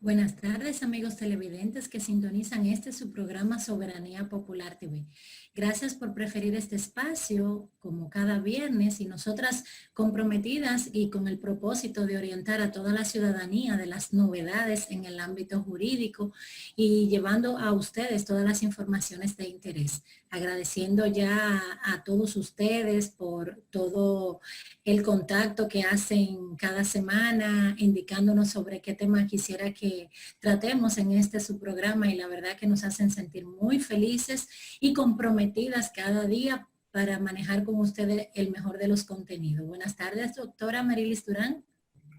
Buenas tardes, amigos televidentes que sintonizan su programa Soberanía Popular TV. Gracias por preferir este espacio como cada viernes y nosotras comprometidas y con el propósito de orientar a toda la ciudadanía de las novedades en el ámbito jurídico y llevando a ustedes todas las informaciones de interés. Agradeciendo ya a todos ustedes por todo el contacto que hacen cada semana, indicándonos sobre qué tema quisiera que tratemos en su programa, y la verdad que nos hacen sentir muy felices y comprometidas cada día para manejar con ustedes el mejor de los contenidos. Buenas tardes, doctora Marilis Durán.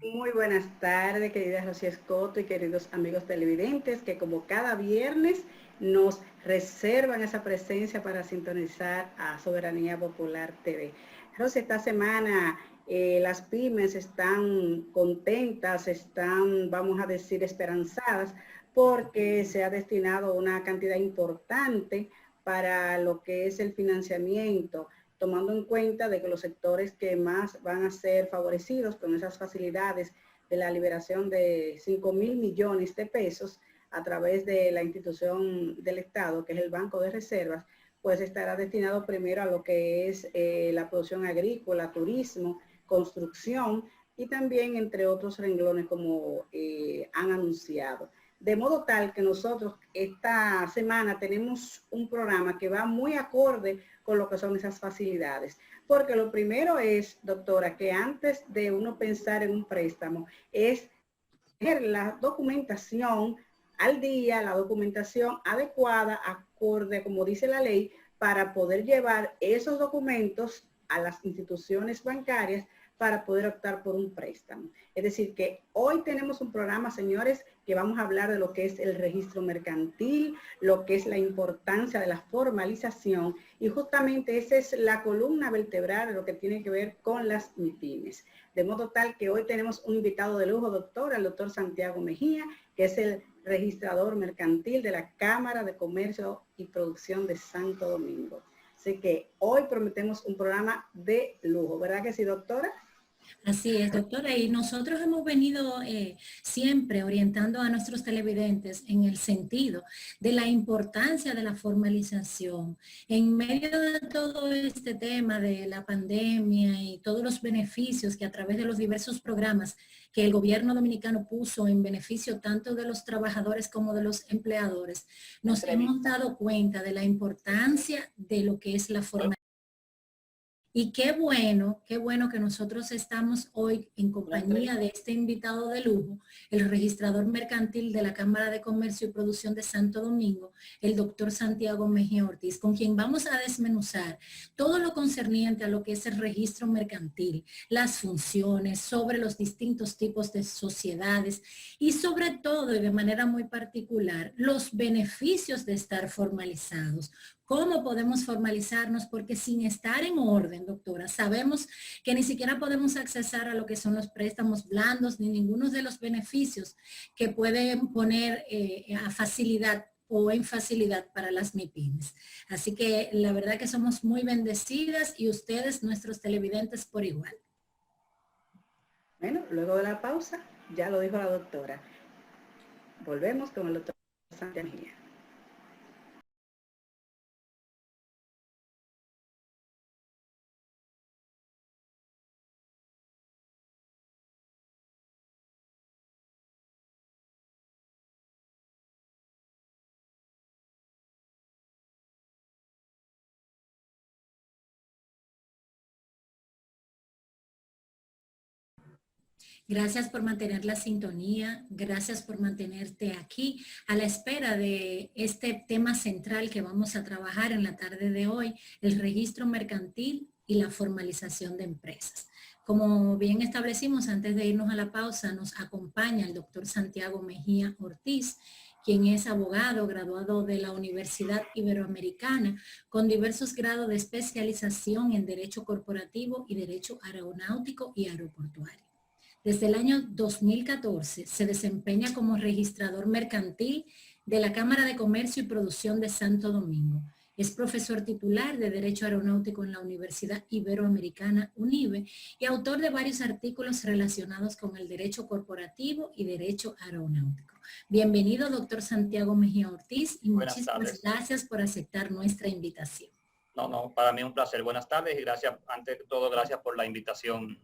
Muy buenas tardes, querida Rosy Escoto y queridos amigos televidentes que como cada viernes nos reservan esa presencia para sintonizar a Soberanía Popular TV. Rosy, esta semana las pymes están contentas, están, vamos a decir, esperanzadas, porque se ha destinado una cantidad importante para lo que es el financiamiento, tomando en cuenta de que los sectores que más van a ser favorecidos con esas facilidades de la liberación de 5.000 millones de pesos a través de la institución del Estado, que es el Banco de Reservas, pues estará destinado primero a lo que es la producción agrícola, turismo, construcción y también entre otros renglones como han anunciado. De modo tal que nosotros esta semana tenemos un programa que va muy acorde con lo que son esas facilidades. Porque lo primero es, doctora, que antes de uno pensar en un préstamo, es tener la documentación al día, la documentación adecuada, acorde, como dice la ley, para poder llevar esos documentos a las instituciones bancarias para poder optar por un préstamo. Es decir, que hoy tenemos un programa, señores, que vamos a hablar de lo que es el registro mercantil, lo que es la importancia de la formalización, y justamente esa es la columna vertebral de lo que tiene que ver con las MIPYMES. De modo tal que hoy tenemos un invitado de lujo, doctor, el doctor Santiago Mejía, que es el registrador mercantil de la Cámara de Comercio y Producción de Santo Domingo. Así que hoy prometemos un programa de lujo, ¿verdad que sí, doctora? Así es, doctora, y nosotros hemos venido siempre orientando a nuestros televidentes en el sentido de la importancia de la formalización. En medio de todo este tema de la pandemia y todos los beneficios que a través de los diversos programas que el gobierno dominicano puso en beneficio tanto de los trabajadores como de los empleadores, nos hemos dado cuenta de la importancia de lo que es la formalización. Y qué bueno que nosotros estamos hoy en compañía de este invitado de lujo, el registrador mercantil de la Cámara de Comercio y Producción de Santo Domingo, el doctor Santiago Mejía Ortiz, con quien vamos a desmenuzar todo lo concerniente a lo que es el registro mercantil, las funciones, sobre los distintos tipos de sociedades y sobre todo y de manera muy particular, los beneficios de estar formalizados. ¿Cómo podemos formalizarnos? Porque sin estar en orden, doctora, sabemos que ni siquiera podemos accesar a lo que son los préstamos blandos ni ninguno de los beneficios que pueden poner a facilidad o en facilidad para las MIPYMES. Así que la verdad que somos muy bendecidas y ustedes, nuestros televidentes, por igual. Bueno, luego de la pausa, ya lo dijo la doctora. Volvemos con el doctor Santiago Mejía. Gracias por mantener la sintonía, gracias por mantenerte aquí a la espera de este tema central que vamos a trabajar en la tarde de hoy, el registro mercantil y la formalización de empresas. Como bien establecimos antes de irnos a la pausa, nos acompaña el doctor Santiago Mejía Ortiz, quien es abogado graduado de la Universidad Iberoamericana con diversos grados de especialización en Derecho Corporativo y Derecho Aeronáutico y Aeroportuario. Desde el año 2014 se desempeña como registrador mercantil de la Cámara de Comercio y Producción de Santo Domingo. Es profesor titular de Derecho Aeronáutico en la Universidad Iberoamericana UNIBE y autor de varios artículos relacionados con el derecho corporativo y derecho aeronáutico. Bienvenido, doctor Santiago Mejía Ortiz, y Buenas muchísimas tardes. gracias por aceptar nuestra invitación. No, para mí un placer. Buenas tardes y gracias, ante todo, gracias por la invitación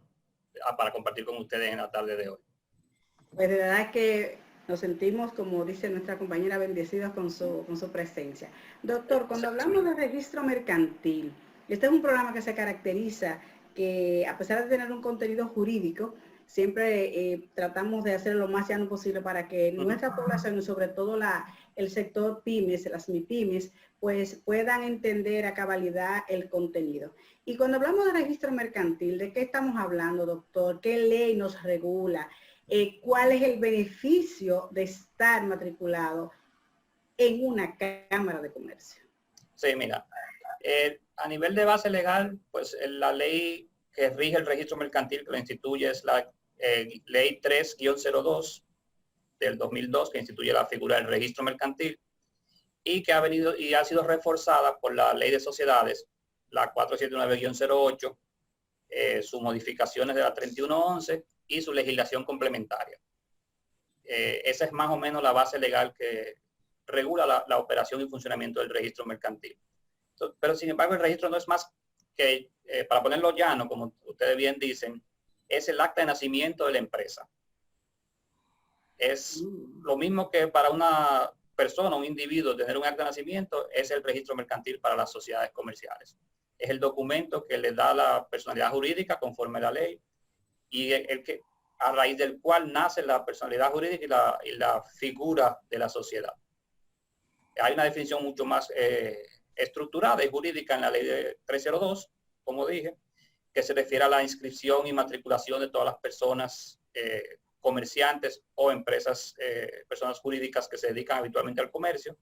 para compartir con ustedes en la tarde de hoy. Pues de verdad que nos sentimos, como dice nuestra compañera, bendecidos con su presencia. Doctor, cuando hablamos de registro mercantil, este es un programa que se caracteriza que, a pesar de tener un contenido jurídico, siempre tratamos de hacer lo más llano posible para que nuestra población y sobre todo el sector pymes, las MIPYMES, pues puedan entender a cabalidad el contenido. Y cuando hablamos de registro mercantil, ¿de qué estamos hablando, doctor? ¿Qué ley nos regula? ¿Cuál es el beneficio de estar matriculado en una cámara de comercio? Sí, mira, a nivel de base legal, pues la ley que rige el registro mercantil que lo instituye es la ley 3-02 del 2002, que instituye la figura del registro mercantil y que ha venido y ha sido reforzada por la ley de sociedades, la 479-08, sus modificaciones de la 3111 y su legislación complementaria. Esa es más o menos la base legal que regula la operación y funcionamiento del registro mercantil. Entonces, pero sin embargo el registro no es más que, para ponerlo llano, como ustedes bien dicen, es el acta de nacimiento de la empresa. Es lo mismo que para una persona, un individuo, tener un acta de nacimiento, es el registro mercantil para las sociedades comerciales. Es el documento que le da la personalidad jurídica conforme a la ley y el que, a raíz del cual nace la personalidad jurídica y la figura de la sociedad. Hay una definición mucho más estructurada y jurídica en la ley de 302, como dije, que se refiere a la inscripción y matriculación de todas las personas comerciantes o empresas, personas jurídicas que se dedican habitualmente al comercio,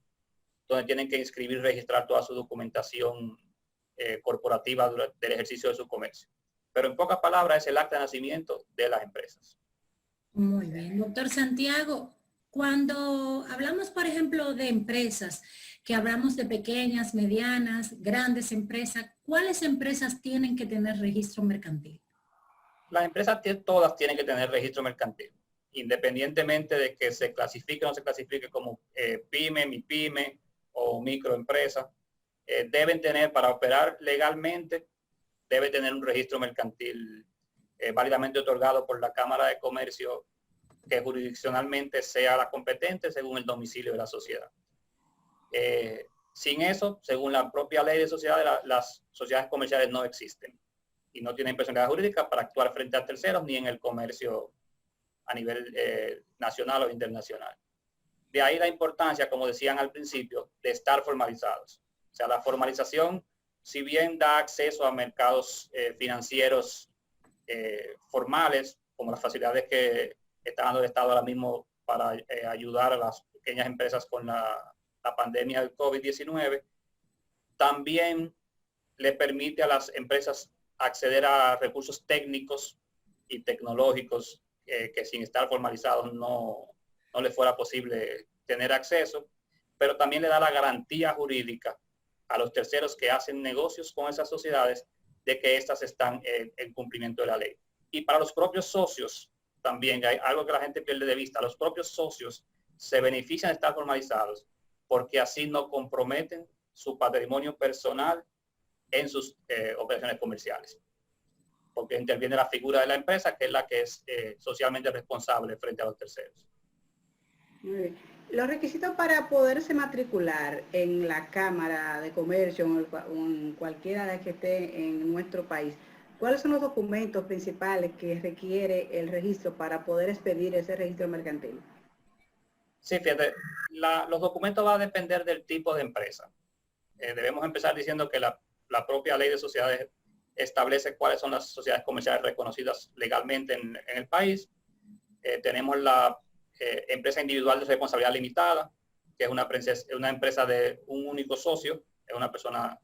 donde tienen que inscribir y registrar toda su documentación corporativa del ejercicio de su comercio. Pero en pocas palabras es el acta de nacimiento de las empresas. Muy bien, doctor Santiago, cuando hablamos, por ejemplo, de empresas, que hablamos de pequeñas, medianas, grandes empresas, ¿cuáles empresas tienen que tener registro mercantil? Las empresas todas tienen que tener registro mercantil, independientemente de que se clasifique o no se clasifique como pyme, MIPYME o microempresa. Deben tener, para operar legalmente, debe tener un registro mercantil válidamente otorgado por la Cámara de Comercio, que jurisdiccionalmente sea la competente según el domicilio de la sociedad. Sin eso, según la propia ley de sociedades, las sociedades comerciales no existen y no tienen personalidad jurídica para actuar frente a terceros ni en el comercio a nivel nacional o internacional. De ahí la importancia, como decían al principio, de estar formalizados. O sea, la formalización, si bien da acceso a mercados financieros formales, como las facilidades que está dando el Estado ahora mismo para ayudar a las pequeñas empresas con la pandemia del COVID-19, también le permite a las empresas acceder a recursos técnicos y tecnológicos que sin estar formalizados no les fuera posible tener acceso, pero también le da la garantía jurídica a los terceros que hacen negocios con esas sociedades de que éstas están en cumplimiento de la ley. Y para los propios socios también, hay algo que la gente pierde de vista, los propios socios se benefician de estar formalizados porque así no comprometen su patrimonio personal en sus operaciones comerciales, porque interviene la figura de la empresa, que es la que es socialmente responsable frente a los terceros. Muy bien. Los requisitos para poderse matricular en la Cámara de Comercio o en cualquiera de que esté en nuestro país, ¿cuáles son los documentos principales que requiere el registro para poder expedir ese registro mercantil? Sí, fíjate, los documentos van a depender del tipo de empresa. Debemos empezar diciendo que la propia ley de sociedades establece cuáles son las sociedades comerciales reconocidas legalmente en el país. Tenemos la empresa individual de responsabilidad limitada, que es una empresa de un único socio, es una persona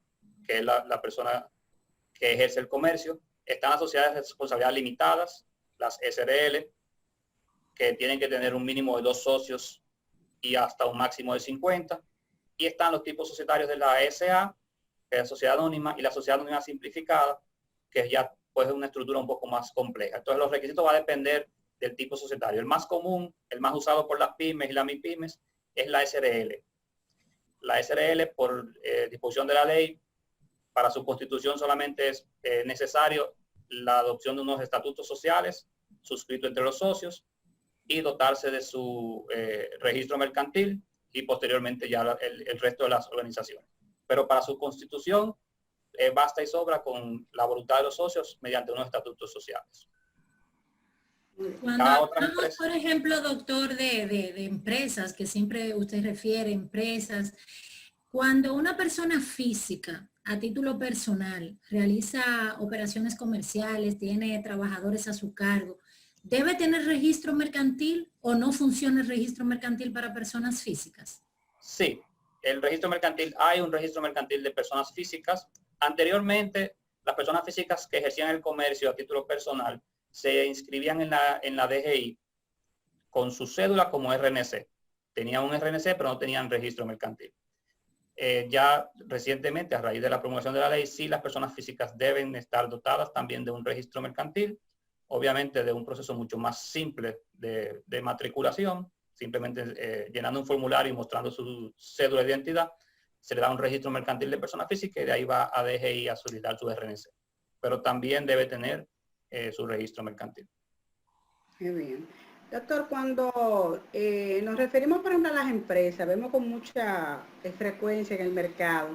que es la persona que ejerce el comercio. Están las sociedades de responsabilidad limitadas, las SRL, que tienen que tener un mínimo de 2 socios y hasta un máximo de 50. Y están los tipos societarios de la SA que es la sociedad anónima, y la sociedad anónima simplificada, que ya puede ser una estructura un poco más compleja. Entonces los requisitos van a depender del tipo societario. El más común, el más usado por las pymes y las MIPYMES, es la SRL. La SRL, por disposición de la ley, para su constitución solamente es necesario la adopción de unos estatutos sociales suscritos entre los socios y dotarse de su registro mercantil y posteriormente ya el resto de las organizaciones. Pero para su constitución basta y sobra con la voluntad de los socios mediante unos estatutos sociales. Cuando hablamos, por ejemplo, doctor, de empresas, que siempre usted refiere, empresas, cuando una persona física, a título personal, realiza operaciones comerciales, tiene trabajadores a su cargo, ¿debe tener registro mercantil o no funciona el registro mercantil para personas físicas? Sí, el registro mercantil, hay un registro mercantil de personas físicas. Anteriormente, las personas físicas que ejercían el comercio a título personal se inscribían en la DGI con su cédula como RNC. Tenían un RNC, pero no tenían registro mercantil. Ya recientemente, a raíz de la promulgación de la ley, sí, las personas físicas deben estar dotadas también de un registro mercantil, obviamente de un proceso mucho más simple de matriculación, simplemente llenando un formulario y mostrando su cédula de identidad, se le da un registro mercantil de persona física y de ahí va a DGI a solicitar su RNC. Pero también debe tener su registro mercantil. Muy bien. Doctor, cuando nos referimos, por ejemplo, a las empresas, vemos con mucha frecuencia en el mercado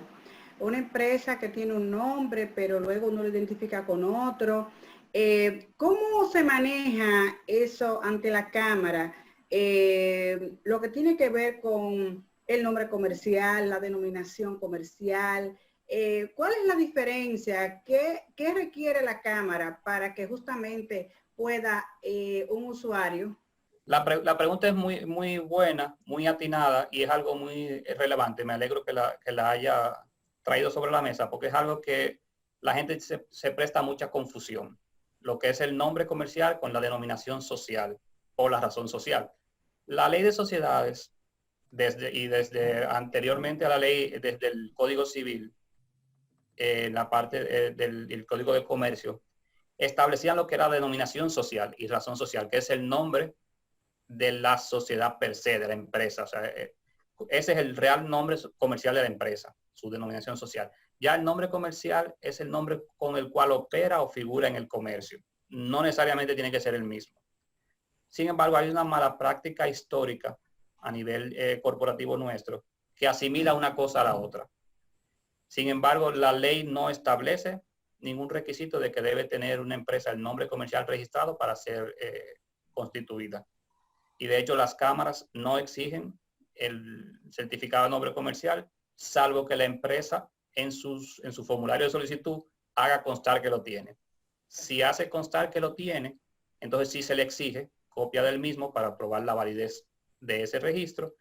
una empresa que tiene un nombre, pero luego uno lo identifica con otro. ¿Cómo se maneja eso ante la Cámara? Lo que tiene que ver con el nombre comercial, la denominación comercial. ¿Cuál es la diferencia? ¿Qué requiere la Cámara para que justamente pueda un usuario? La pregunta es muy buena, muy atinada y es algo muy relevante. Me alegro que la haya traído sobre la mesa porque es algo que la gente se presta a mucha confusión. Lo que es el nombre comercial con la denominación social o la razón social. La ley de sociedades, desde anteriormente a la ley, desde el Código Civil, la parte del Código de Comercio, establecían lo que era denominación social y razón social, que es el nombre de la sociedad per se, de la empresa. O sea, ese es el real nombre comercial de la empresa, su denominación social. Ya el nombre comercial es el nombre con el cual opera o figura en el comercio. No necesariamente tiene que ser el mismo. Sin embargo, hay una mala práctica histórica a nivel corporativo nuestro que asimila una cosa a la otra. Sin embargo, la ley no establece ningún requisito de que debe tener una empresa el nombre comercial registrado para ser constituida. Y de hecho las cámaras no exigen el certificado de nombre comercial, salvo que la empresa en su formulario de solicitud haga constar que lo tiene. Si hace constar que lo tiene, entonces sí se le exige copia del mismo para probar la validez de ese registro,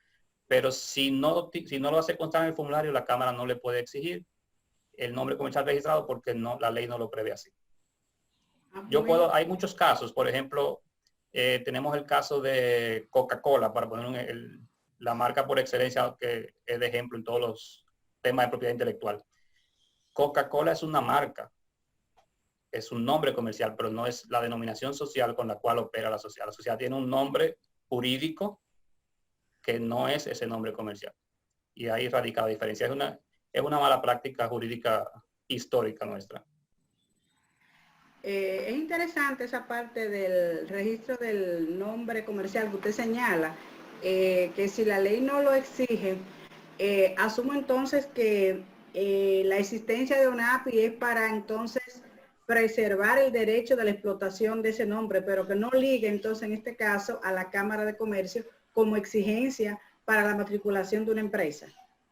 pero si no lo hace constar en el formulario, la Cámara no le puede exigir el nombre comercial registrado porque la ley no lo prevé así. Hay muchos casos, por ejemplo, tenemos el caso de Coca-Cola, para poner la marca por excelencia que es de ejemplo en todos los temas de propiedad intelectual. Coca-Cola es una marca, es un nombre comercial, pero no es la denominación social con la cual opera la sociedad. La sociedad tiene un nombre jurídico que no es ese nombre comercial. Y ahí radica la diferencia. Es una mala práctica jurídica histórica nuestra. Es interesante esa parte del registro del nombre comercial que usted señala, que si la ley no lo exige, asumo entonces que la existencia de una API es para entonces preservar el derecho de la explotación de ese nombre, pero que no ligue entonces en este caso a la Cámara de Comercio como exigencia para la matriculación de una empresa.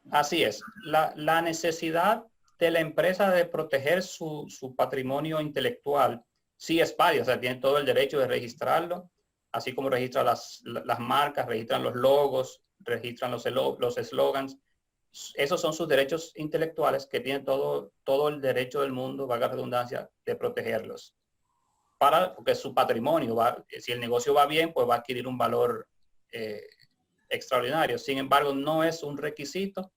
Así es. La necesidad de la empresa de proteger su patrimonio intelectual sí es válida, o sea, tiene todo el derecho de registrarlo, así como registra las marcas, registran los logos, registran los eslogans. Esos son sus derechos intelectuales que tienen todo el derecho del mundo, valga la redundancia, de protegerlos. Porque su patrimonio, si el negocio va bien, pues va a adquirir un valor extraordinario. Sin embargo, no es un requisito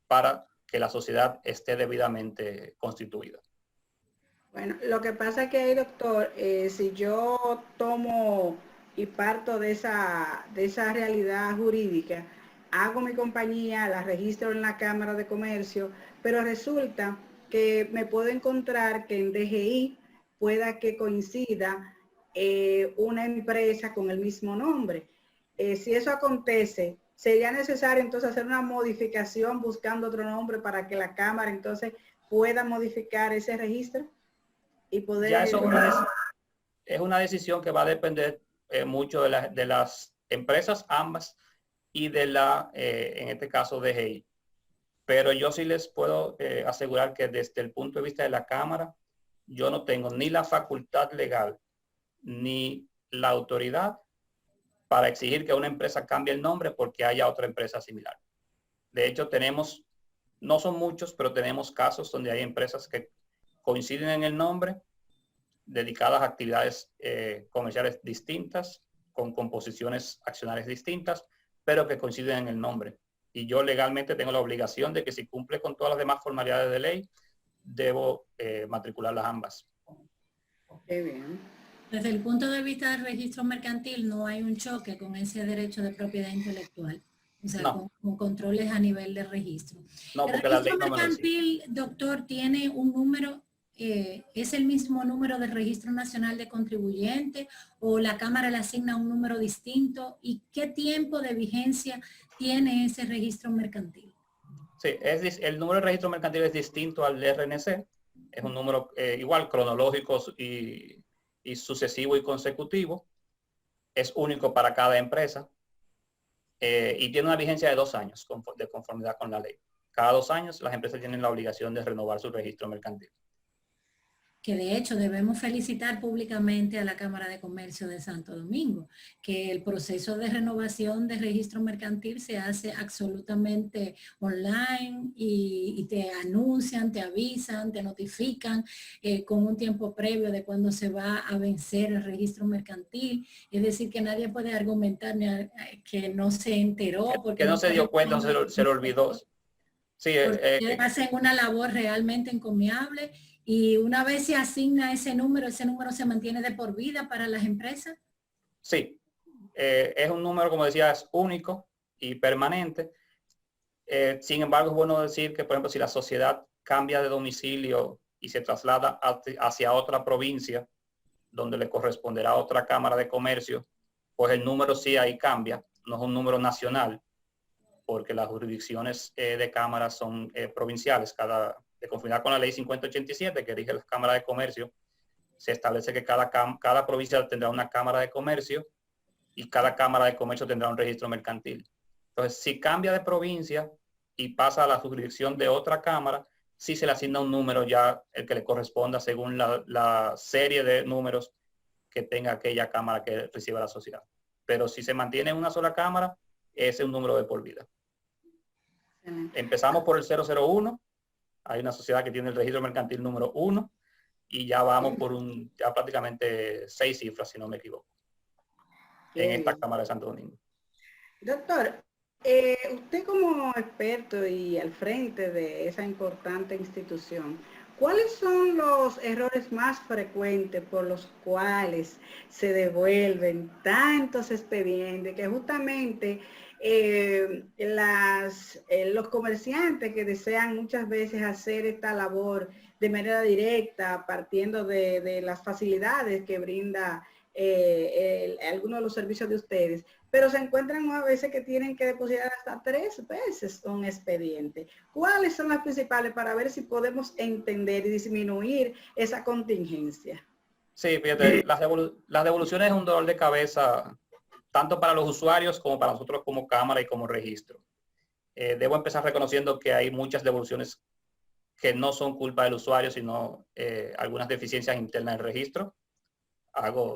para que la sociedad esté debidamente constituida. Bueno, lo que pasa que ahí, doctor, si yo tomo y parto de esa realidad jurídica, hago mi compañía, la registro en la Cámara de Comercio, pero resulta que me puedo encontrar que en DGI pueda que coincida una empresa con el mismo nombre. Si eso acontece, ¿sería necesario entonces hacer una modificación buscando otro nombre para que la Cámara entonces pueda modificar ese registro? Y poder... Ya eso es una decisión que va a depender mucho de las empresas ambas y de en este caso, DGI. Pero yo sí les puedo asegurar que desde el punto de vista de la Cámara, yo no tengo ni la facultad legal ni la autoridad para exigir que una empresa cambie el nombre porque haya otra empresa similar. De hecho, no son muchos, pero tenemos casos donde hay empresas que coinciden en el nombre, dedicadas a actividades comerciales distintas, con composiciones accionarias distintas, pero que coinciden en el nombre. Y yo legalmente tengo la obligación de que si cumple con todas las demás formalidades de ley, debo matricularlas ambas. Qué bien. Desde el punto de vista del registro mercantil, no hay un choque con ese derecho de propiedad intelectual, o sea, No. con controles a nivel de registro. No, El porque la ley registro no me lo exige. mercantil, doctor, tiene un número, ¿es el mismo número del Registro Nacional de Contribuyentes o la Cámara le asigna un número distinto? ¿Y qué tiempo de vigencia tiene ese registro mercantil? Sí, el número de registro mercantil es distinto al RNC. Es un número igual cronológico y sucesivo y consecutivo. Es único para cada empresa y tiene una vigencia de 2 años de conformidad con la ley. Cada 2 años las empresas tienen la obligación de renovar su registro mercantil. Que de hecho debemos felicitar públicamente a la Cámara de Comercio de Santo Domingo, que el proceso de renovación de registro mercantil se hace absolutamente online y te anuncian, te avisan, te notifican con un tiempo previo de cuando se va a vencer el registro mercantil. Es decir, que nadie puede argumentar que no se enteró. Porque que no se dio cuenta, se lo olvidó. Sí, hacen una labor realmente encomiable. Y una vez se asigna ese número se mantiene de por vida para las empresas. Sí, es un número, como decía, es único y permanente. Sin embargo, es bueno decir que, por ejemplo, si la sociedad cambia de domicilio y se traslada hacia otra provincia, donde le corresponderá a otra Cámara de Comercio, pues el número sí ahí cambia, no es un número nacional, porque las jurisdicciones de cámaras son provinciales, de conformidad con la ley 5087 que rige las cámaras de comercio, se establece que cada provincia tendrá una cámara de comercio y cada cámara de comercio tendrá un registro mercantil. Entonces, si cambia de provincia y pasa a la jurisdicción de otra cámara, sí se le asigna un número ya, el que le corresponda según la serie de números que tenga aquella cámara que reciba la sociedad. Pero si se mantiene en una sola cámara, ese es un número de por vida. Empezamos por el 001, hay una sociedad que tiene el registro mercantil número 1 y ya vamos por ya prácticamente 6 cifras, si no me equivoco, en esta Cámara de Santo Domingo. Doctor, usted como experto y al frente de esa importante institución, ¿cuáles son los errores más frecuentes por los cuales se devuelven tantos expedientes que justamente los comerciantes que desean muchas veces hacer esta labor de manera directa, partiendo de las facilidades que brinda algunos de los servicios de ustedes, pero se encuentran a veces que tienen que depositar hasta 3 veces un expediente? ¿Cuáles son las principales para ver si podemos entender y disminuir esa contingencia? Sí, fíjate, las devoluciones es un dolor de cabeza tanto para los usuarios como para nosotros como cámara y como registro. Debo empezar reconociendo que hay muchas devoluciones que no son culpa del usuario, sino algunas deficiencias internas del registro.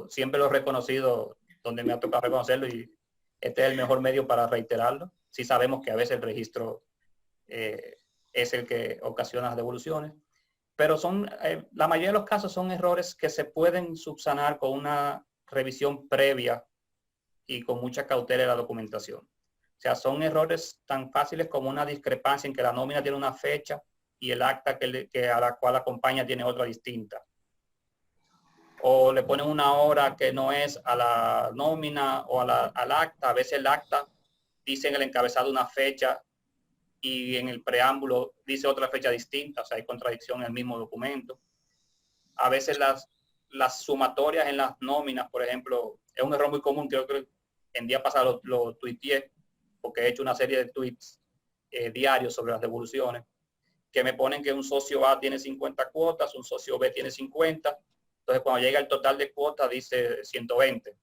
Siempre lo he reconocido donde me ha tocado reconocerlo y este es el mejor medio para reiterarlo. Sí sabemos que a veces el registro es el que ocasiona las devoluciones, pero la mayoría de los casos son errores que se pueden subsanar con una revisión previa y con mucha cautela de la documentación. O sea, son errores tan fáciles como una discrepancia en que la nómina tiene una fecha y el acta que a la cual acompaña tiene otra distinta. O le ponen una hora que no es a la nómina o al acta. A veces el acta dice en el encabezado una fecha y en el preámbulo dice otra fecha distinta. O sea, hay contradicción en el mismo documento. A veces las sumatorias en las nóminas, por ejemplo, es un error muy común. Creo que en día pasado lo tuiteé, porque he hecho una serie de tweets diarios sobre las devoluciones, que me ponen que un socio A tiene 50 cuotas, un socio B tiene 50. Entonces, cuando llega el total de cuotas, dice 120.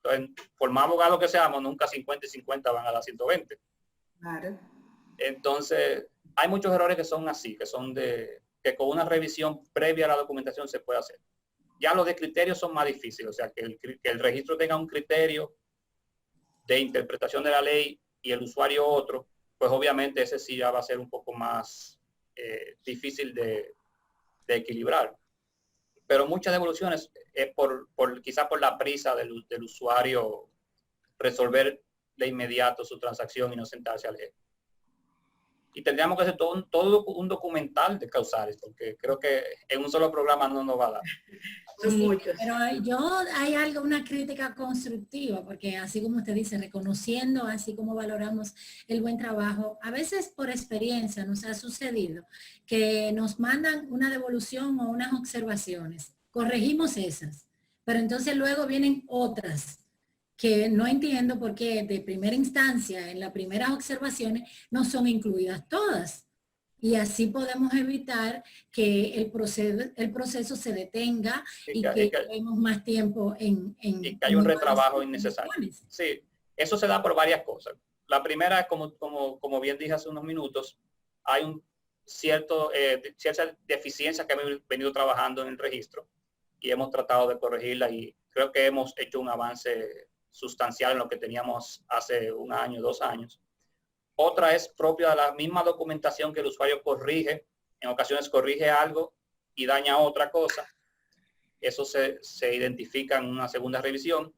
Entonces, por más abogados que seamos, nunca 50 y 50 van a las 120. Claro. Entonces, hay muchos errores que son así, que con una revisión previa a la documentación se puede hacer. Ya los de criterios son más difíciles, o sea, que el registro tenga un criterio de interpretación de la ley y el usuario otro, pues obviamente ese sí ya va a ser un poco más difícil de equilibrar. Pero muchas devoluciones es quizá por la prisa del usuario resolver de inmediato su transacción y no sentarse a leer. Y tendríamos que hacer todo un documental de causales, porque creo que en un solo programa no nos va a dar. Son muchos. Pero hay una crítica constructiva, porque así como usted dice, reconociendo, así como valoramos el buen trabajo, a veces por experiencia nos ha sucedido que nos mandan una devolución o unas observaciones, corregimos esas, pero entonces luego vienen otras que no entiendo por qué de primera instancia, en las primeras observaciones, no son incluidas todas. Y así podemos evitar que el proceso se detenga y que tenemos más tiempo y que hay un retrabajo innecesario. Sí, eso se da por varias cosas. La primera es, como bien dije hace unos minutos, hay cierta deficiencia que hemos venido trabajando en el registro y hemos tratado de corregirla y creo que hemos hecho un avance sustancial en lo que teníamos hace un año, 2 años. Otra es propia de la misma documentación que el usuario corrige. En ocasiones corrige algo y daña otra cosa. Eso se identifica en una segunda revisión.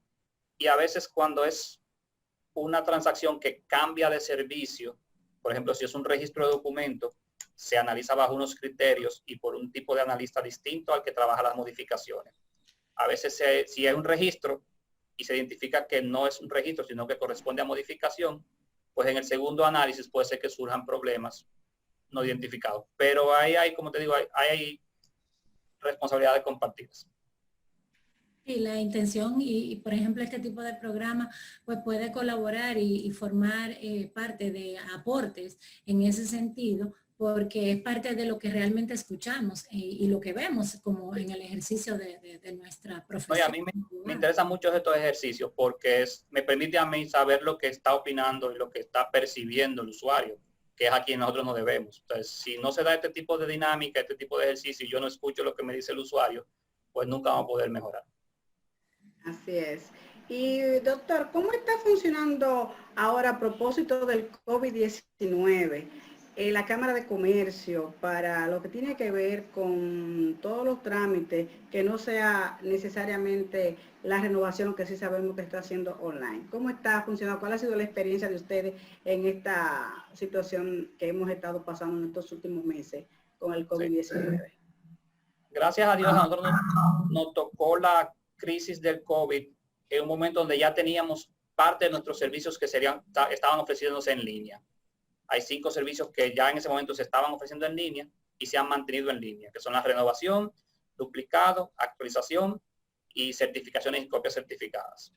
Y a veces cuando es una transacción que cambia de servicio, por ejemplo, si es un registro de documentos, se analiza bajo unos criterios y por un tipo de analista distinto al que trabaja las modificaciones. A veces si hay un registro y se identifica que no es un registro, sino que corresponde a modificación, pues en el segundo análisis puede ser que surjan problemas no identificados. Pero ahí hay, como te digo, hay responsabilidades compartidas. Y la intención y, por ejemplo, este tipo de programa pues puede colaborar y formar parte de aportes en ese sentido, porque es parte de lo que realmente escuchamos y lo que vemos como en el ejercicio de nuestra profesión. Oye, a mí me interesan mucho estos ejercicios porque me permite a mí saber lo que está opinando y lo que está percibiendo el usuario, que es a quien nosotros no debemos. Entonces, si no se da este tipo de dinámica, este tipo de ejercicio y yo no escucho lo que me dice el usuario, pues nunca vamos a poder mejorar. Así es. Y doctor, ¿cómo está funcionando ahora a propósito del COVID-19? La Cámara de Comercio para lo que tiene que ver con todos los trámites, que no sea necesariamente la renovación que sí sabemos que está haciendo online. ¿Cómo está funcionando? ¿Cuál ha sido la experiencia de ustedes en esta situación que hemos estado pasando en estos últimos meses con el COVID-19? Sí. Gracias a Dios, a nosotros nos tocó la crisis del COVID en un momento donde ya teníamos parte de nuestros servicios que estaban ofreciéndose en línea. Hay 5 servicios que ya en ese momento se estaban ofreciendo en línea y se han mantenido en línea, que son la renovación, duplicado, actualización y certificaciones y copias certificadas.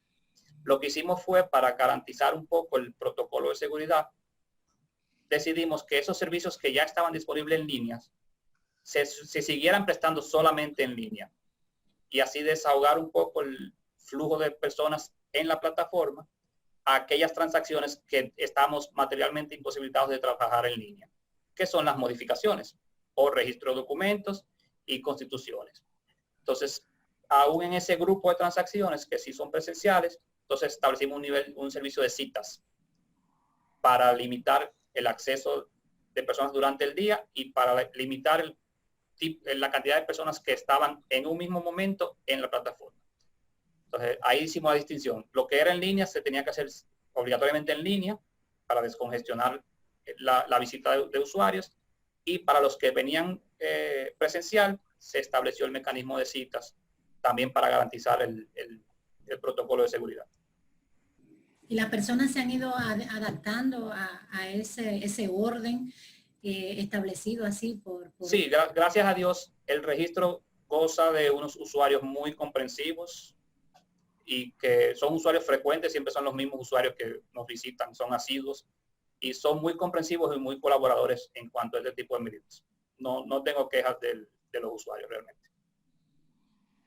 Lo que hicimos fue, para garantizar un poco el protocolo de seguridad, decidimos que esos servicios que ya estaban disponibles en línea se siguieran prestando solamente en línea y así desahogar un poco el flujo de personas en la plataforma a aquellas transacciones que estamos materialmente imposibilitados de trabajar en línea, que son las modificaciones o registro de documentos y constituciones. Entonces, aún en ese grupo de transacciones que sí son presenciales, entonces establecimos un servicio de citas para limitar el acceso de personas durante el día y para limitar la cantidad de personas que estaban en un mismo momento en la plataforma. Entonces, ahí hicimos la distinción. Lo que era en línea se tenía que hacer obligatoriamente en línea para descongestionar la visita de usuarios, y para los que venían presencial se estableció el mecanismo de citas también para garantizar el protocolo de seguridad. Y las personas se han ido adaptando a ese orden establecido así por... Sí, gracias a Dios el registro goza de unos usuarios muy comprensivos y que son usuarios frecuentes, siempre son los mismos usuarios que nos visitan, son asiduos y son muy comprensivos y muy colaboradores en cuanto a este tipo de medidas. No tengo quejas de los usuarios realmente.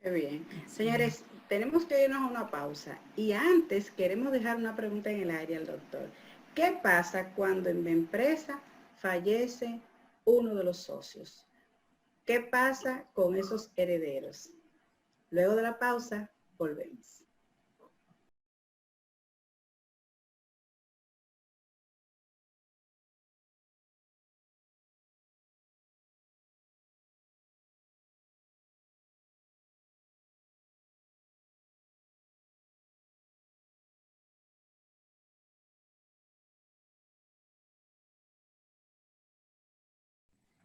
Muy bien. Señores, tenemos que irnos a una pausa y antes queremos dejar una pregunta en el aire al doctor. ¿Qué pasa cuando en mi empresa fallece uno de los socios? ¿Qué pasa con esos herederos? Luego de la pausa, volvemos.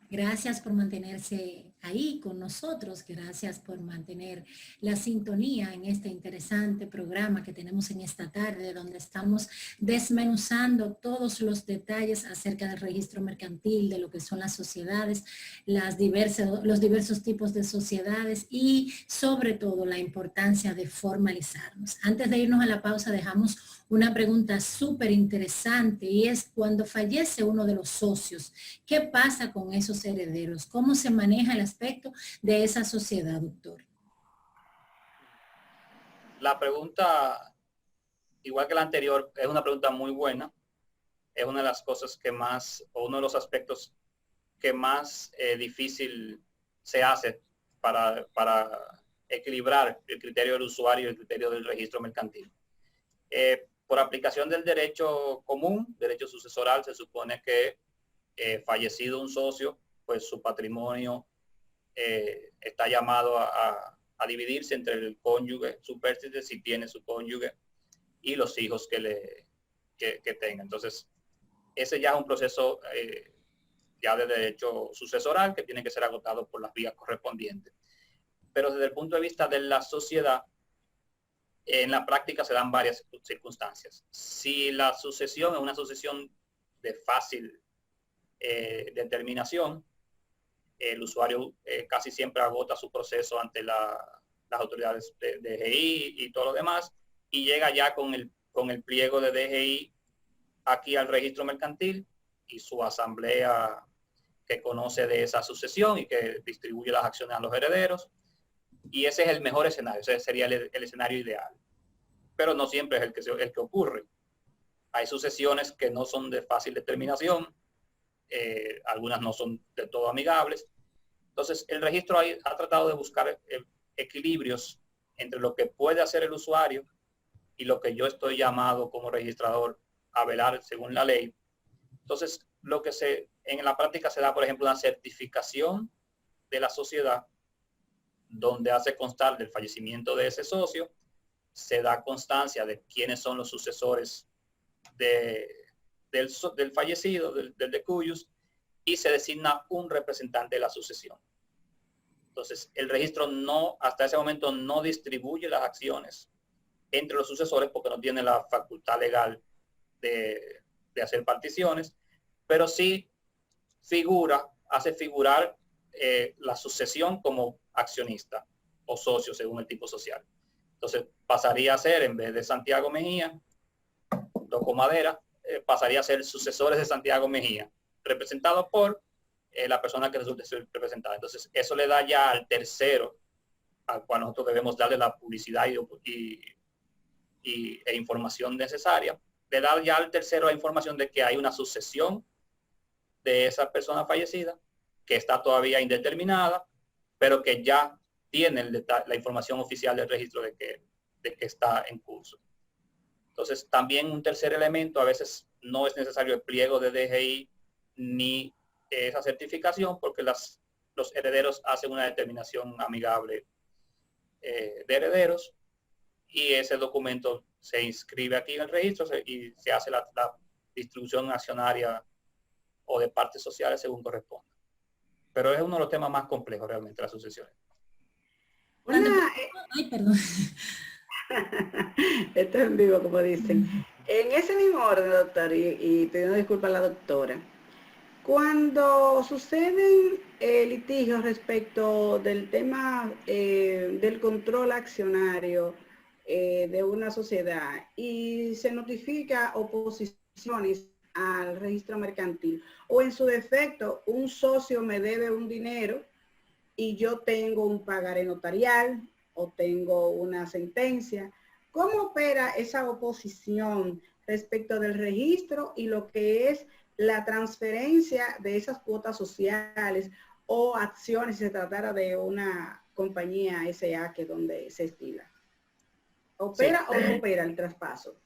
Gracias por mantenerse ahí con nosotros, gracias por mantener la sintonía en este interesante programa que tenemos en esta tarde, donde estamos desmenuzando todos los detalles acerca del registro mercantil, de lo que son las sociedades, los diversos tipos de sociedades y sobre todo la importancia de formalizarnos. Antes de irnos a la pausa dejamos una pregunta súper interesante y es cuando fallece uno de los socios, ¿qué pasa con esos herederos? ¿Cómo se maneja el aspecto de esa sociedad, doctor? La pregunta, igual que la anterior, es una pregunta muy buena. Es una de las cosas que más, o uno de los aspectos que más difícil se hace para equilibrar el criterio del usuario y el criterio del registro mercantil. Por aplicación del derecho común, derecho sucesoral, se supone que fallecido un socio, pues su patrimonio está llamado a dividirse entre el cónyuge supérstite, si tiene su cónyuge, y los hijos que tenga. Entonces, ese ya es un proceso ya de derecho sucesoral que tiene que ser agotado por las vías correspondientes. Pero desde el punto de vista de la sociedad, en la práctica se dan varias circunstancias. Si la sucesión es una sucesión de fácil determinación, el usuario casi siempre agota su proceso ante las autoridades de DGI y todo lo demás, y llega ya con el pliego de DGI aquí al registro mercantil y su asamblea que conoce de esa sucesión y que distribuye las acciones a los herederos. Y ese es el mejor escenario, ese sería el escenario ideal. Pero no siempre es el que ocurre. Hay sucesiones que no son de fácil determinación, algunas no son de todo amigables. Entonces, el registro ha tratado de buscar equilibrios entre lo que puede hacer el usuario y lo que yo estoy llamado como registrador a velar según la ley. Entonces, en la práctica se da, por ejemplo, una certificación de la sociedad donde hace constar del fallecimiento de ese socio, se da constancia de quiénes son los sucesores del fallecido, del decuyus, y se designa un representante de la sucesión. Entonces, el registro hasta ese momento no distribuye las acciones entre los sucesores porque no tiene la facultad legal de hacer particiones, pero sí hace figurar la sucesión como accionista o socio según el tipo social. Entonces pasaría a ser, en vez de Santiago Mejía, Doco Madera, pasaría a ser sucesores de Santiago Mejía, representado por la persona que resulte ser representada. Entonces eso le da ya al tercero, al cual nosotros debemos darle la publicidad e información necesaria, le da ya al tercero la información de que hay una sucesión de esa persona fallecida, que está todavía indeterminada, pero que ya tiene la información oficial del registro de que está en curso. Entonces, también un tercer elemento, a veces no es necesario el pliego de DGI ni esa certificación, porque los herederos hacen una determinación amigable de herederos, y ese documento se inscribe aquí en el registro y se hace distribución accionaria o de partes sociales según corresponda. Pero es uno de los temas más complejos realmente, las sucesiones. Ay, perdón. Esto es en vivo, como dicen. En ese mismo orden, doctor, y pidiendo disculpas a la doctora, cuando suceden litigios respecto del tema del control accionario de una sociedad y se notifica oposiciones al registro mercantil, o en su defecto un socio me debe un dinero y yo tengo un pagaré notarial o tengo una sentencia, ¿cómo opera esa oposición respecto del registro y lo que es la transferencia de esas cuotas sociales o acciones si se tratara de una compañía SA que donde se estila? ¿Opera o no opera el traspaso?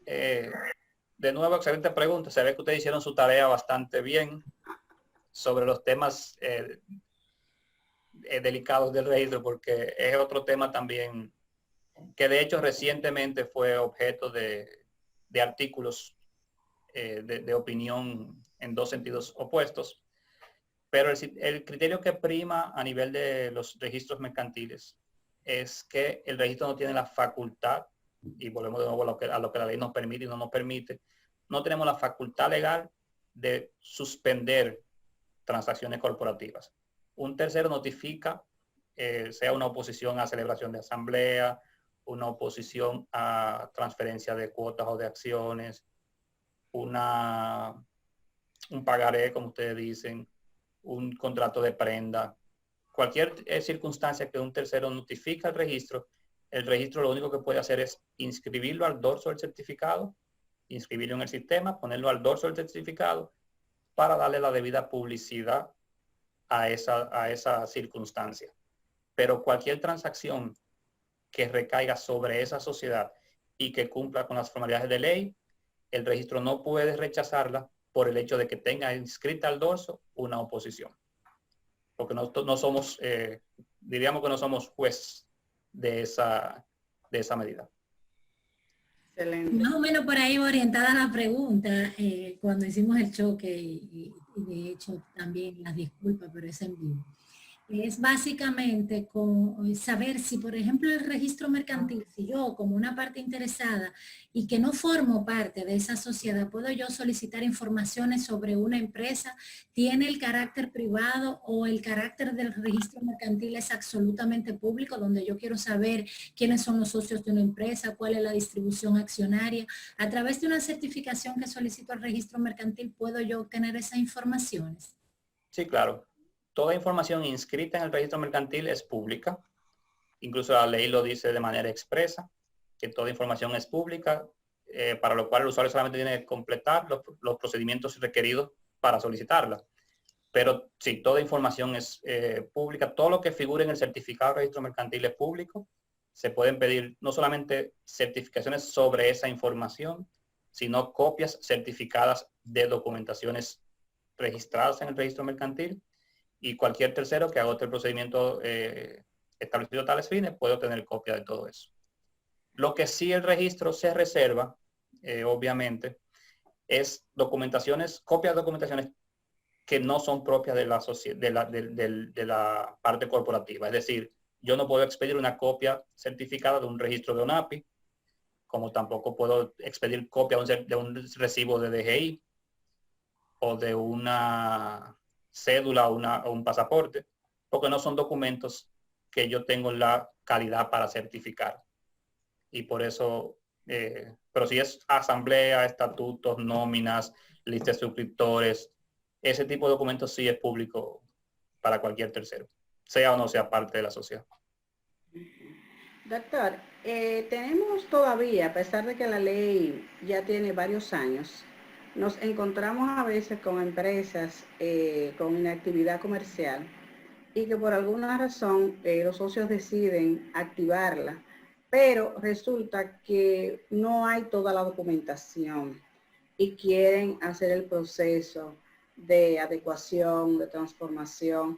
De nuevo, excelente pregunta. Se ve que ustedes hicieron su tarea bastante bien sobre los temas delicados del registro, porque es otro tema también que de hecho recientemente fue objeto de artículos de opinión en dos sentidos opuestos. Pero el criterio que prima a nivel de los registros mercantiles es que el registro no tiene la facultad, y volvemos de nuevo a lo que la ley nos permite y no nos permite, no tenemos la facultad legal de suspender transacciones corporativas. Un tercero notifica, sea una oposición a celebración de asamblea, una oposición a transferencia de cuotas o de acciones, un pagaré, como ustedes dicen, un contrato de prenda, cualquier circunstancia que un tercero notifica al registro, el registro lo único que puede hacer es inscribirlo al dorso del certificado, inscribirlo en el sistema, ponerlo al dorso del certificado para darle la debida publicidad a esa circunstancia. Pero cualquier transacción que recaiga sobre esa sociedad y que cumpla con las formalidades de ley, el registro no puede rechazarla por el hecho de que tenga inscrita al dorso una oposición. Porque no somos, diríamos que no somos juez de esa medida. Excelente. Más o menos por ahí orientada la pregunta cuando hicimos el choque y de hecho también las disculpas, pero es en vivo. Es básicamente con saber si, por ejemplo, el registro mercantil, si yo como una parte interesada y que no formo parte de esa sociedad, puedo yo solicitar informaciones sobre una empresa, tiene el carácter privado o el carácter del registro mercantil es absolutamente público, donde yo quiero saber quiénes son los socios de una empresa, cuál es la distribución accionaria. A través de una certificación que solicito al registro mercantil, ¿puedo yo obtener esas informaciones? Sí, claro. Toda información inscrita en el registro mercantil es pública. Incluso la ley lo dice de manera expresa, que toda información es pública, para lo cual el usuario solamente tiene que completar los procedimientos requeridos para solicitarla. Pero sí, toda información es pública. Todo lo que figure en el certificado de registro mercantil es público. Se pueden pedir no solamente certificaciones sobre esa información, sino copias certificadas de documentaciones registradas en el registro mercantil, y cualquier tercero que agote el procedimiento establecido a tales fines puede obtener copia de todo eso. Lo que sí el registro se reserva, obviamente, es copias de documentaciones que no son propias de la parte corporativa. Es decir, yo no puedo expedir una copia certificada de un registro de ONAPI, como tampoco puedo expedir copia de un recibo de DGI o de una cédula o un pasaporte, porque no son documentos que yo tengo la calidad para certificar. Y por eso, pero si es asamblea, estatutos, nóminas, lista de suscriptores, ese tipo de documentos sí es público para cualquier tercero, sea o no sea parte de la sociedad. Doctor, tenemos todavía, a pesar de que la ley ya tiene varios años, nos encontramos a veces con empresas con inactividad comercial y que por alguna razón los socios deciden activarla, pero resulta que no hay toda la documentación y quieren hacer el proceso de adecuación, de transformación.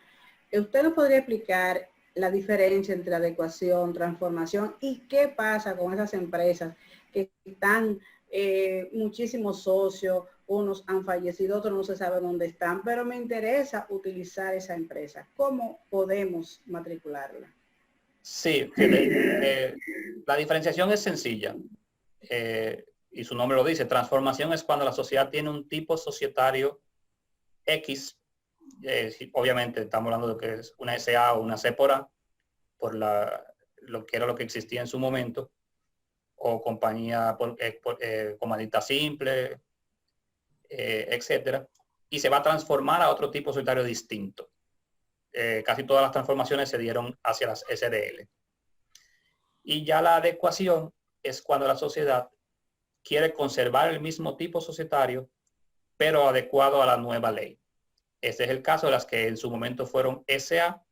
¿Usted nos podría explicar la diferencia entre adecuación, transformación y qué pasa con esas empresas que están muchísimos socios, unos han fallecido, otros no se sabe dónde están, pero me interesa utilizar esa empresa. ¿Cómo podemos matricularla? Sí, la diferenciación es sencilla. Y su nombre lo dice, transformación es cuando la sociedad tiene un tipo societario X, obviamente estamos hablando de que es una SA o una C por A, por lo que era lo que existía en su momento, o compañía comandita simple, etcétera, y se va a transformar a otro tipo societario distinto. Casi todas las transformaciones se dieron hacia las SDL. Y ya la adecuación es cuando la sociedad quiere conservar el mismo tipo societario, pero adecuado a la nueva ley. Este es el caso de las que en su momento fueron SA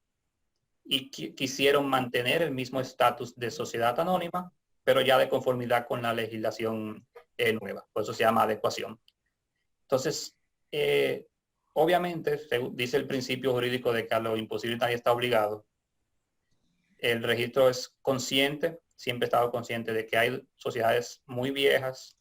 y quisieron mantener el mismo estatus de sociedad anónima, pero ya de conformidad con la legislación nueva. Por eso se llama adecuación. Entonces, obviamente, dice el principio jurídico de que a lo imposible nadie está obligado. El registro es consciente, siempre ha estado consciente de que hay sociedades muy viejas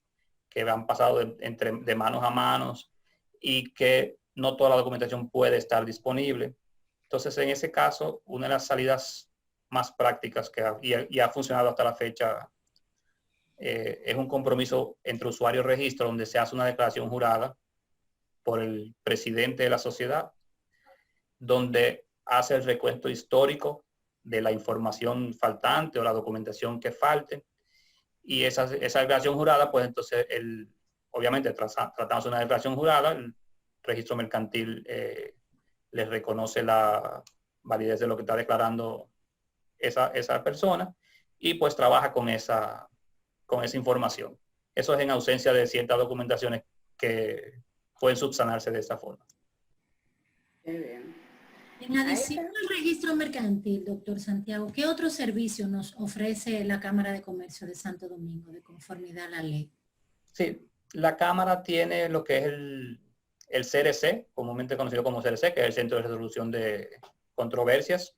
que han pasado de manos a manos y que no toda la documentación puede estar disponible. Entonces, en ese caso, una de las salidas más prácticas y ha funcionado hasta la fecha es un compromiso entre usuario y registro donde se hace una declaración jurada por el presidente de la sociedad, donde hace el recuento histórico de la información faltante o la documentación que falte. Y esa declaración jurada, pues entonces, obviamente tratamos de una declaración jurada, el registro mercantil les reconoce la validez de lo que está declarando esa persona y pues trabaja con esa información. Eso es en ausencia de ciertas documentaciones que pueden subsanarse de esta forma. Muy bien. En adición al registro mercantil, doctor Santiago, ¿qué otro servicio nos ofrece la Cámara de Comercio de Santo Domingo de conformidad a la ley? Sí, la Cámara tiene lo que es el CRC, comúnmente conocido como CRC, que es el Centro de Resolución de Controversias,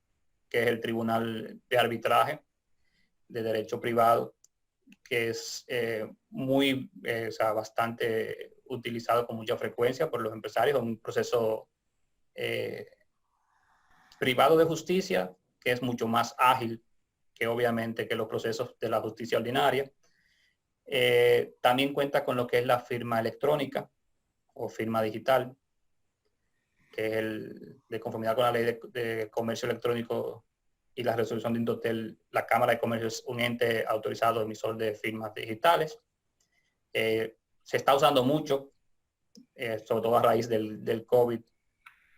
que es el Tribunal de Arbitraje de Derecho Privado, que es bastante utilizado con mucha frecuencia por los empresarios, un proceso privado de justicia que es mucho más ágil que obviamente que los procesos de la justicia ordinaria. También cuenta con lo que es la firma electrónica o firma digital, que es de conformidad con la ley de comercio electrónico y la resolución de Indotel. La Cámara de Comercio es un ente autorizado emisor de firmas digitales. Se está usando mucho, sobre todo a raíz del COVID.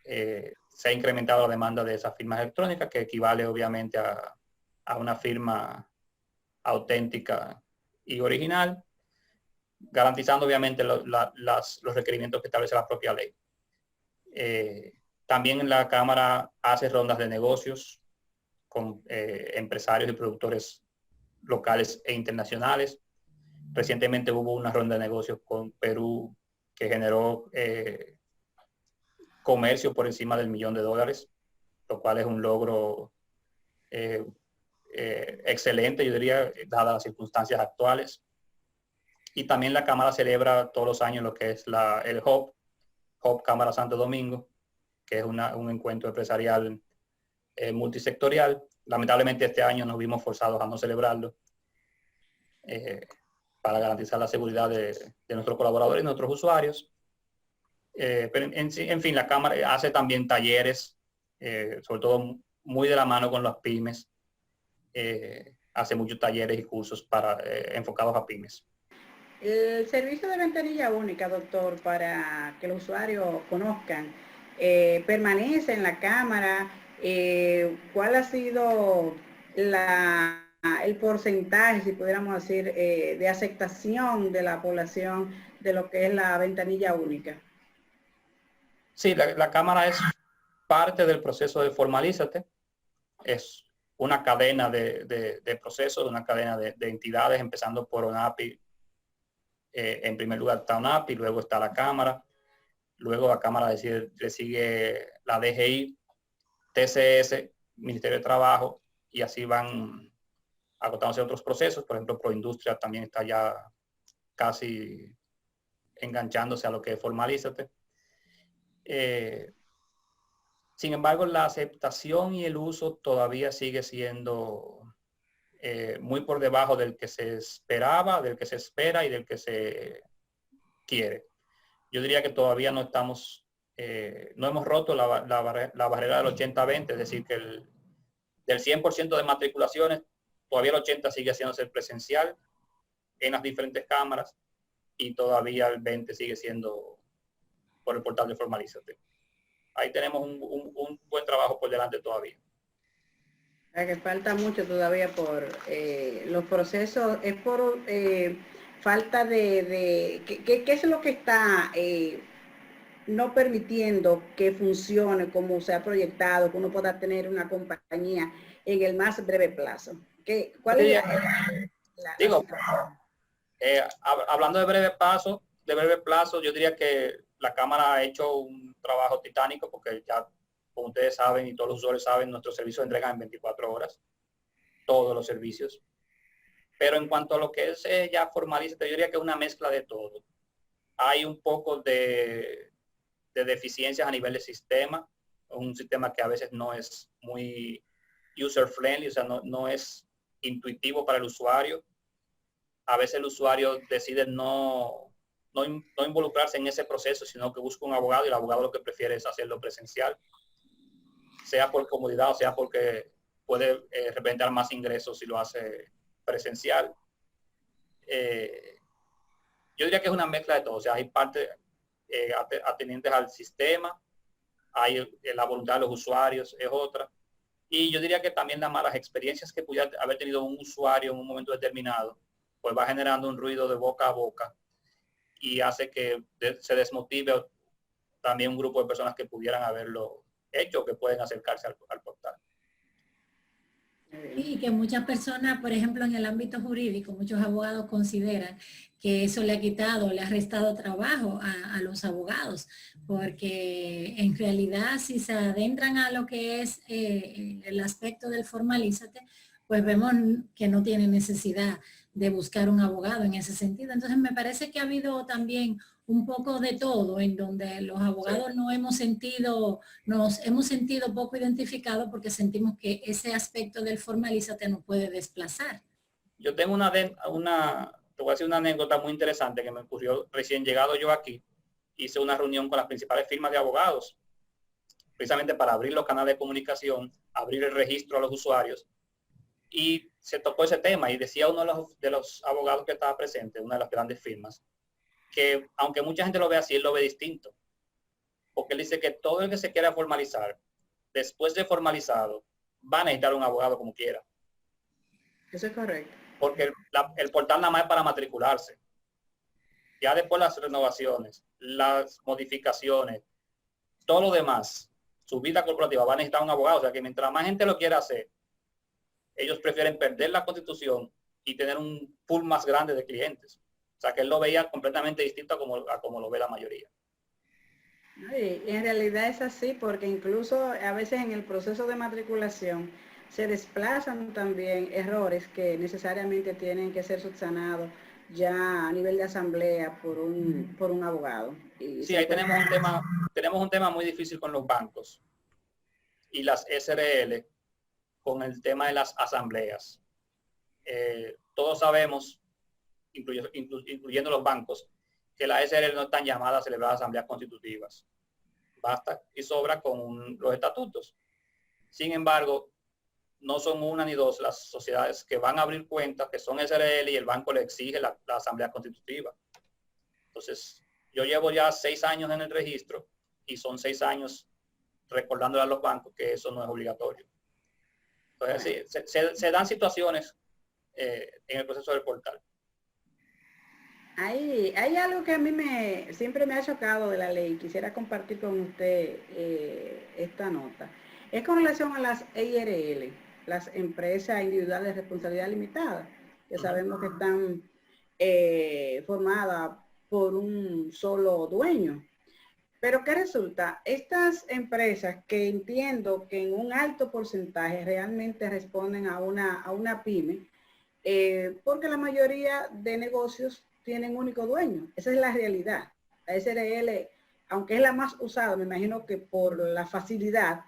Se ha incrementado la demanda de esas firmas electrónicas, que equivale obviamente a una firma auténtica y original, garantizando obviamente los requerimientos que establece la propia ley. También la Cámara hace rondas de negocios con empresarios y productores locales e internacionales. Recientemente hubo una ronda de negocios con Perú que generó comercio por encima del $1.000.000, lo cual es un logro excelente, yo diría, dadas las circunstancias actuales. Y también la Cámara celebra todos los años lo que es el HOP Cámara Santo Domingo, que es un encuentro empresarial multisectorial. Lamentablemente este año nos vimos forzados a no celebrarlo para garantizar la seguridad de nuestros colaboradores y nuestros usuarios. Pero en fin, la Cámara hace también talleres, sobre todo muy de la mano con las pymes. Hace muchos talleres y cursos enfocados a pymes. El servicio de ventanilla única, doctor, para que los usuarios conozcan, permanece en la Cámara. ¿Cuál ha sido el porcentaje, si pudiéramos decir, de aceptación de la población de lo que es la ventanilla única? Sí, la Cámara es parte del proceso de Formalízate. Es una cadena de procesos, una cadena de entidades, empezando por ONAPI. En primer lugar está ONAPI, luego está la Cámara, luego la Cámara le sigue la DGI, TCS, Ministerio de Trabajo, y así van agotándose otros procesos. Por ejemplo, Proindustria también está ya casi enganchándose a lo que es Formalízate. Sin embargo, la aceptación y el uso todavía sigue siendo muy por debajo del que se esperaba, del que se espera y del que se quiere. Yo diría que todavía no estamos, no hemos roto la barrera del 80-20, es decir, que del 100% de matriculaciones, todavía el 80% sigue haciéndose presencial en las diferentes cámaras y todavía el 20% sigue siendo por el portal de Formalízate. Ahí tenemos un buen trabajo por delante todavía. Que falta mucho todavía por los procesos, es por falta de ¿qué es lo que está no permitiendo que funcione como se ha proyectado, que uno pueda tener una compañía en el más breve plazo? ¿Cuál es digo, hablando de breve plazo, yo diría que la Cámara ha hecho un trabajo titánico porque ya, como ustedes saben y todos los usuarios saben, nuestros servicios entregan en 24 horas, todos los servicios. Pero en cuanto a lo que es ya Formalízate, yo diría que es una mezcla de todo. Hay un poco de deficiencias a nivel de sistema, un sistema que a veces no es muy user friendly, o sea, no es intuitivo para el usuario. A veces el usuario decide no involucrarse en ese proceso, sino que busca un abogado y el abogado lo que prefiere es hacerlo presencial, sea por comodidad o sea porque puede representar más ingresos si lo hace presencial. Yo diría que es una mezcla de todo, o sea, hay parte atendientes al sistema, hay la voluntad de los usuarios, es otra. Y yo diría que también las malas experiencias que pudiera haber tenido un usuario en un momento determinado, pues va generando un ruido de boca a boca y hace que se desmotive también un grupo de personas que pudieran haberlo hecho, que pueden acercarse al portal. Y que muchas personas, por ejemplo, en el ámbito jurídico, muchos abogados consideran que eso le ha quitado, le ha restado trabajo a los abogados, porque en realidad si se adentran a lo que es el aspecto del Formalízate, pues vemos que no tiene necesidad de buscar un abogado en ese sentido. Entonces me parece que ha habido también un poco de todo, en donde los abogados sí. Nos hemos sentido poco identificados porque sentimos que ese aspecto del Formalízate nos puede desplazar. Yo tengo te voy a decir una anécdota muy interesante que me ocurrió recién llegado yo aquí. Hice una reunión con las principales firmas de abogados, precisamente para abrir los canales de comunicación, abrir el registro a los usuarios. Y se tocó ese tema y decía uno de los abogados que estaba presente, una de las grandes firmas, que aunque mucha gente lo ve así, él lo ve distinto. Porque él dice que todo el que se quiera formalizar, después de formalizado, va a necesitar un abogado como quiera. Eso es correcto. Porque el portal nada más es para matricularse. Ya después las renovaciones, las modificaciones, todo lo demás, su vida corporativa va a necesitar un abogado. O sea que mientras más gente lo quiera hacer, ellos prefieren perder la constitución y tener un pool más grande de clientes. O sea que él lo veía completamente distinto a como lo ve la mayoría. Y en realidad es así, porque incluso a veces en el proceso de matriculación se desplazan también errores que necesariamente tienen que ser subsanados ya a nivel de asamblea por un abogado. Y sí, ahí tenemos un tema muy difícil con los bancos y las SRL con el tema de las asambleas. Todos sabemos, incluyendo los bancos, que las SRL no están llamadas a celebrar asambleas constitutivas. Basta y sobra con los estatutos. Sin embargo, no son una ni dos las sociedades que van a abrir cuentas, que son SRL, y el banco le exige la asamblea constitutiva. Entonces, yo llevo ya 6 años en el registro y son 6 años recordándole a los bancos que eso no es obligatorio. Entonces, sí, se dan situaciones en el proceso del portal. Hay algo que a mí siempre me ha chocado de la ley, quisiera compartir con usted esta nota. Es con relación a las IRL, las empresas individuales de responsabilidad limitada, que sabemos que están formadas por un solo dueño. Pero ¿qué resulta? Estas empresas que entiendo que en un alto porcentaje realmente responden a una pyme, porque la mayoría de negocios tienen único dueño. Esa es la realidad. La SRL, aunque es la más usada, me imagino que por la facilidad,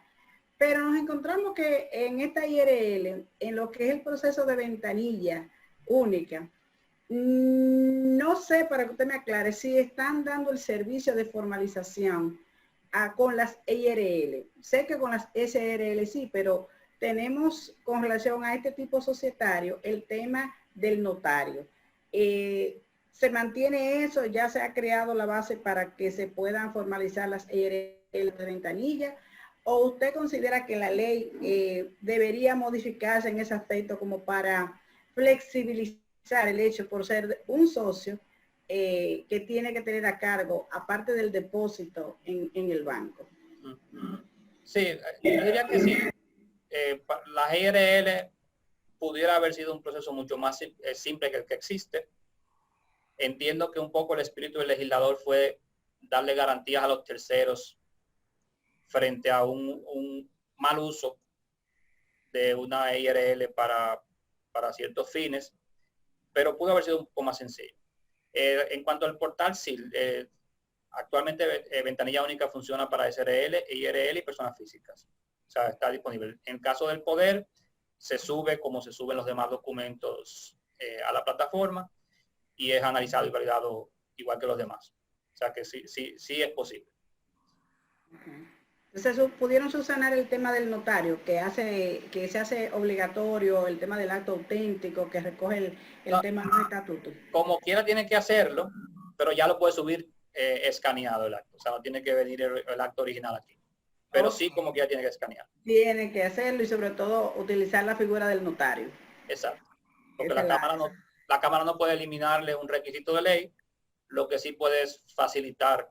pero nos encontramos que en esta IRL, en lo que es el proceso de ventanilla única, no sé, para que usted me aclare, si están dando el servicio de formalización con las IRL. Sé que con las SRL sí, pero tenemos con relación a este tipo societario el tema del notario. ¿Se mantiene eso? ¿Ya se ha creado la base para que se puedan formalizar las IRL de ventanilla? ¿O usted considera que la ley debería modificarse en ese aspecto como para flexibilizar el hecho por ser un socio que tiene que tener a cargo, aparte del depósito en el banco? Sí, yo diría que sí. La IRL pudiera haber sido un proceso mucho más simple que el que existe. Entiendo que un poco el espíritu del legislador fue darle garantías a los terceros frente a un mal uso de una IRL para ciertos fines, pero pudo haber sido un poco más sencillo. En cuanto al portal, sí, actualmente Ventanilla Única funciona para SRL, IRL y personas físicas. O sea, está disponible. En caso del poder, se sube como se suben los demás documentos a la plataforma y es analizado y validado igual que los demás. O sea que sí es posible. Okay. Entonces, ¿pudieron subsanar el tema del notario, que se hace obligatorio, el tema del acto auténtico, que recoge el tema del estatuto? Como quiera tiene que hacerlo, pero ya lo puede subir escaneado el acto. O sea, no tiene que venir el acto original aquí. Pero sí, como quiera tiene que escanear. Tiene que hacerlo y sobre todo utilizar la figura del notario. Exacto. Porque la Cámara no puede eliminarle un requisito de ley, lo que sí puede es facilitar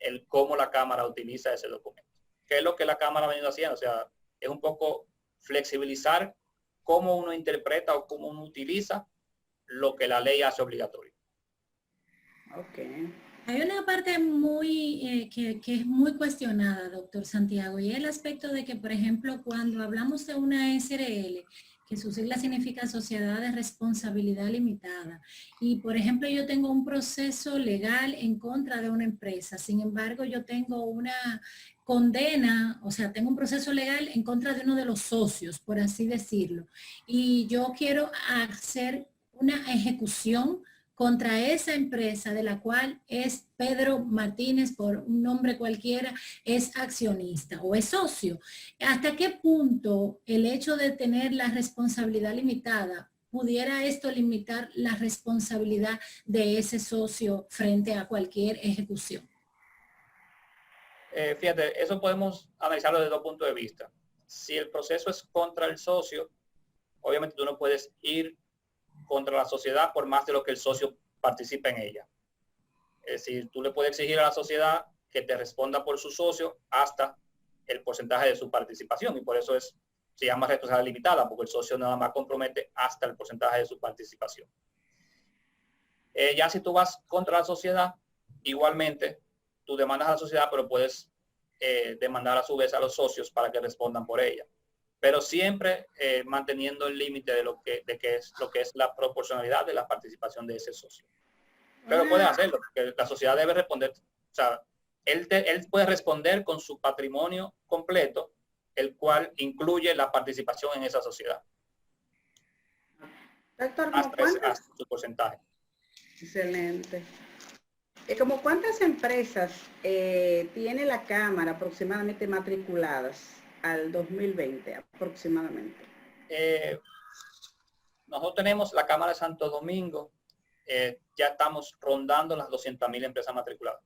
el cómo la Cámara utiliza ese documento. Que es lo que la Cámara ha venido haciendo. O sea, es un poco flexibilizar cómo uno interpreta o cómo uno utiliza lo que la ley hace obligatorio. Okay. Hay una parte muy que es muy cuestionada, doctor Santiago, y es el aspecto de que, por ejemplo, cuando hablamos de una SRL, que su sigla significa Sociedad de Responsabilidad Limitada, y por ejemplo yo tengo un proceso legal en contra de una empresa, sin embargo yo tengo una condena, o sea, tengo un proceso legal en contra de uno de los socios, por así decirlo, y yo quiero hacer una ejecución contra esa empresa de la cual es Pedro Martínez, por un nombre cualquiera, es accionista o es socio. ¿Hasta qué punto el hecho de tener la responsabilidad limitada pudiera esto limitar la responsabilidad de ese socio frente a cualquier ejecución? Fíjate, eso podemos analizarlo desde dos puntos de vista. Si el proceso es contra el socio, obviamente tú no puedes ir contra la sociedad por más de lo que el socio participe en ella. Es decir, tú le puedes exigir a la sociedad que te responda por su socio hasta el porcentaje de su participación, y por eso se llama responsabilidad limitada, porque el socio nada más compromete hasta el porcentaje de su participación. Ya si tú vas contra la sociedad, igualmente tú demandas a la sociedad, pero puedes demandar a su vez a los socios para que respondan por ella, pero siempre manteniendo el límite de lo que es la proporcionalidad de la participación de ese socio. Pero puede hacerlo, porque la sociedad debe responder, o sea, él puede responder con su patrimonio completo, el cual incluye la participación en esa sociedad. Doctor, hasta su porcentaje. Excelente. ¿Como cuántas empresas tiene la Cámara aproximadamente matriculadas al 2020 aproximadamente? Nosotros tenemos la Cámara de Santo Domingo, ya estamos rondando las 200.000 empresas matriculadas.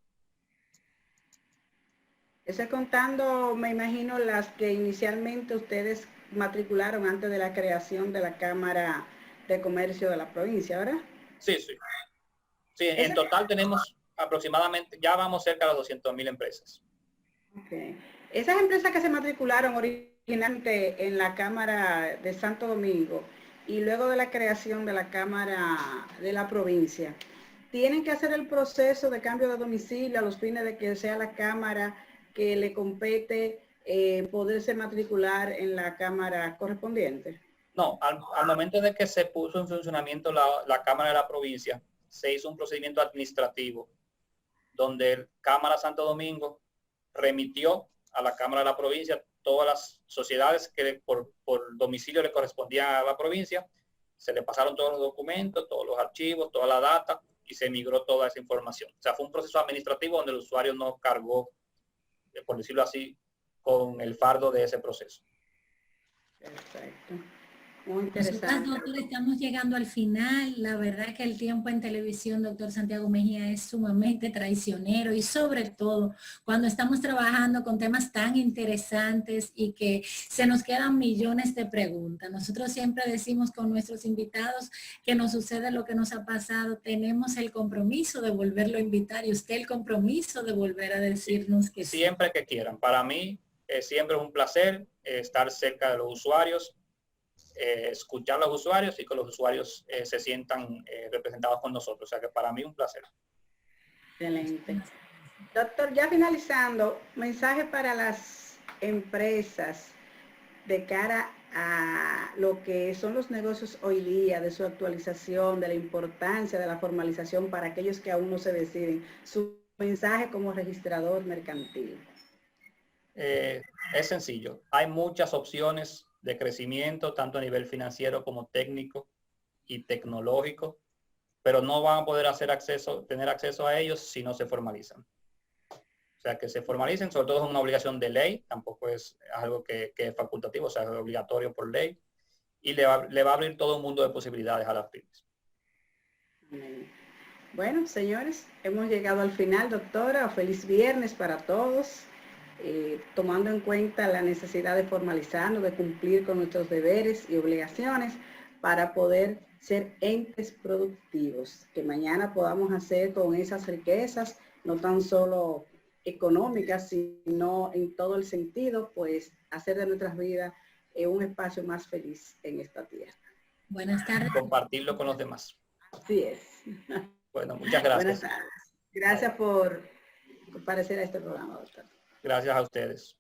Estoy contando, me imagino, las que inicialmente ustedes matricularon antes de la creación de la Cámara de Comercio de la provincia, ¿verdad? Sí. Sí, en total tenemos aproximadamente, ya vamos cerca de las 200.000 empresas. Okay. Esas empresas que se matricularon originalmente en la Cámara de Santo Domingo y luego de la creación de la Cámara de la provincia, ¿tienen que hacer el proceso de cambio de domicilio a los fines de que sea la Cámara que le compete poderse matricular en la Cámara correspondiente? No, al momento de que se puso en funcionamiento la Cámara de la provincia, se hizo un procedimiento administrativo donde el Cámara Santo Domingo remitió a la Cámara de la provincia todas las sociedades que por domicilio le correspondían a la provincia. Se le pasaron todos los documentos, todos los archivos, toda la data y se migró toda esa información. O sea, fue un proceso administrativo donde el usuario no cargó, por decirlo así, con el fardo de ese proceso. Perfecto. Muy Nosotras, interesante. doctor, estamos llegando al final. La verdad que el tiempo en televisión, doctor Santiago Mejía, es sumamente traicionero y sobre todo cuando estamos trabajando con temas tan interesantes y que se nos quedan millones de preguntas. Nosotros siempre decimos con nuestros invitados que nos sucede lo que nos ha pasado. Tenemos el compromiso de volverlo a invitar y usted el compromiso de volver a decirnos que sí. Siempre que quieran. Para mí siempre es un placer estar cerca de los usuarios, escuchar a los usuarios y que los usuarios se sientan representados con nosotros. O sea que para mí un placer. Excelente. Doctor, ya finalizando, mensaje para las empresas de cara a lo que son los negocios hoy día, de su actualización, de la importancia de la formalización para aquellos que aún no se deciden. Su mensaje como registrador mercantil. Es sencillo. Hay muchas opciones de crecimiento, tanto a nivel financiero como técnico y tecnológico, pero no van a poder tener acceso a ellos si no se formalizan. O sea, que se formalicen, sobre todo es una obligación de ley, tampoco es algo que es facultativo, o sea, es obligatorio por ley, y le va a abrir todo un mundo de posibilidades a las pymes. Bueno, señores, hemos llegado al final, doctora. Feliz viernes para todos. Tomando en cuenta la necesidad de formalizarnos, de cumplir con nuestros deberes y obligaciones para poder ser entes productivos, que mañana podamos hacer con esas riquezas, no tan solo económicas, sino en todo el sentido, pues hacer de nuestras vidas un espacio más feliz en esta tierra. Buenas tardes. Compartirlo con los demás. Así es. Bueno, muchas gracias. Buenas tardes. Gracias por comparecer a este programa, doctor. Gracias a ustedes.